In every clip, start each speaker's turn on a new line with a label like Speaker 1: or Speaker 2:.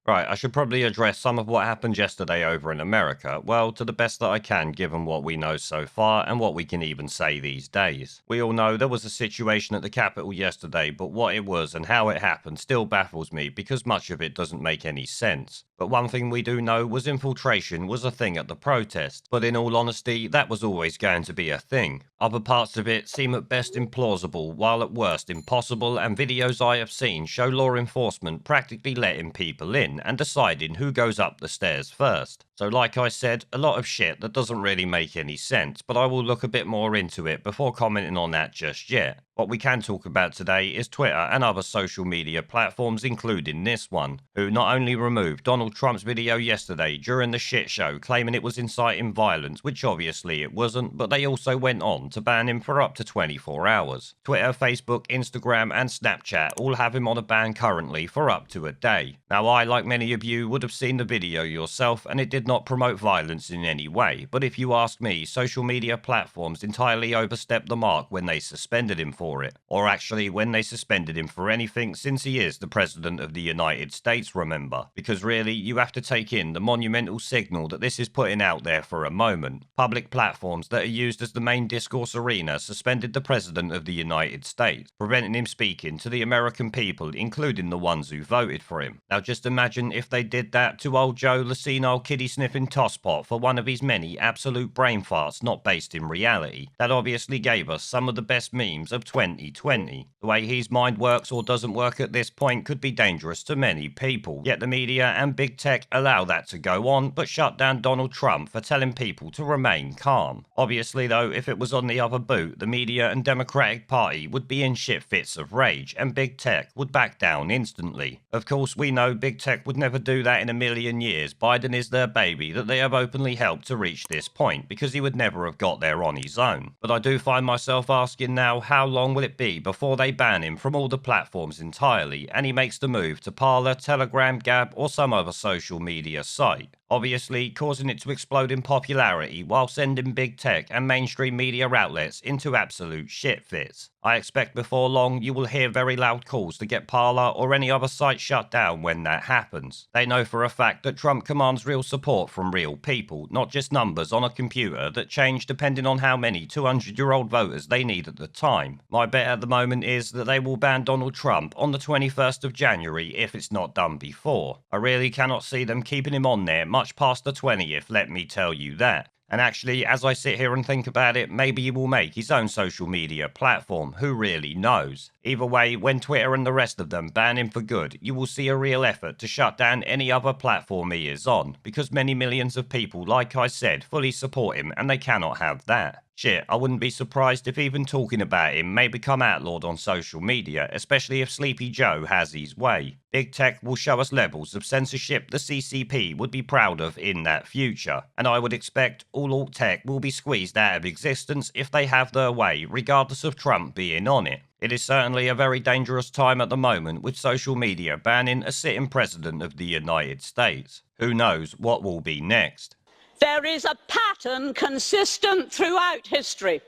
Speaker 1: Right, I should probably address some of what happened yesterday over in America, well, to the best that I can given what we know so far and what we can even say these days. We all know there was a situation at the Capitol yesterday, but what it was and how it happened still baffles me because much of it doesn't make any sense. But one thing we do know was infiltration was a thing at the protest, but in all honesty, that was always going to be a thing. Other parts of it seem at best implausible, while at worst impossible, and videos I have seen show law enforcement practically letting people in and deciding who goes up the stairs first. So like I said, a lot of shit that doesn't really make any sense, but I will look a bit more into it before commenting on that just yet. What we can talk about today is Twitter and other social media platforms, including this one, who not only removed Donald Trump's video yesterday during the shit show claiming it was inciting violence, which obviously it wasn't, but they also went on to ban him for up to 24 hours. Twitter, Facebook, Instagram and Snapchat all have him on a ban currently for up to a day. Now I, like many of you, would have seen the video yourself and it did not promote violence in any way, but if you ask me, social media platforms entirely overstepped the mark when they suspended him for it, or actually when they suspended him for anything, since he is the President of the United States, remember, because really you have to take in the monumental signal that this is putting out there for a moment. Public platforms that are used as the main discourse arena suspended the President of the United States, preventing him speaking to the American people, including the ones who voted for him. Now just imagine if they did that to old Joe, the senile kiddie-sniffing tosspot, for one of his many absolute brain farts not based in reality. That obviously gave us some of the best memes of 2020. The way his mind works or doesn't work at this point could be dangerous to many people, yet the media and big tech allow that to go on, but shut down Donald Trump for telling people to remain calm. Obviously though, if it was on the other boot, the media and Democratic Party would be in shit fits of rage, and big tech would back down instantly. Of course, we know big tech would never do that in a million years. Biden is their baby that they have openly helped to reach this point, because he would never have got there on his own. But I do find myself asking now, how long will it be before they ban him from all the platforms entirely and he makes the move to Parler, Telegram, Gab or some other social media site? Obviously causing it to explode in popularity while sending big tech and mainstream media outlets into absolute shit fits. I expect before long you will hear very loud calls to get Parler or any other site shut down when that happens. They know for a fact that Trump commands real support from real people, not just numbers on a computer that change depending on how many 200-year-old voters they need at the time. My bet at the moment is that they will ban Donald Trump on the 21st of January if it's not done before. I really cannot see them keeping him on there much past the 20th, let me tell you that. And actually, as I sit here and think about it, maybe he will make his own social media platform, who really knows? Either way, when Twitter and the rest of them ban him for good, you will see a real effort to shut down any other platform he is on, because many millions of people, like I said, fully support him and they cannot have that. Shit, I wouldn't be surprised if even talking about him may become outlawed on social media, especially if Sleepy Joe has his way. Big tech will show us levels of censorship the CCP would be proud of in that future, and I would expect all alt tech will be squeezed out of existence if they have their way, regardless of Trump being on it. It is certainly a very dangerous time at the moment with social media banning a sitting president of the United States. Who knows what will be next?
Speaker 2: There is a pattern consistent throughout history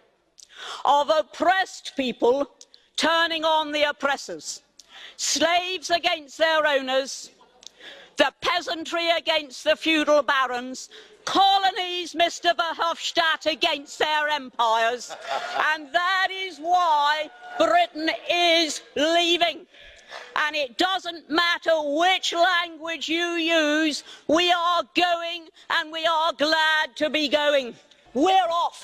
Speaker 2: of oppressed people turning on the oppressors, slaves against their owners, the peasantry against the feudal barons, colonies, Mr. Verhofstadt, against their empires, and that is why Britain is leaving. And it doesn't matter which language you use, we are going and we are glad to be going. We're off.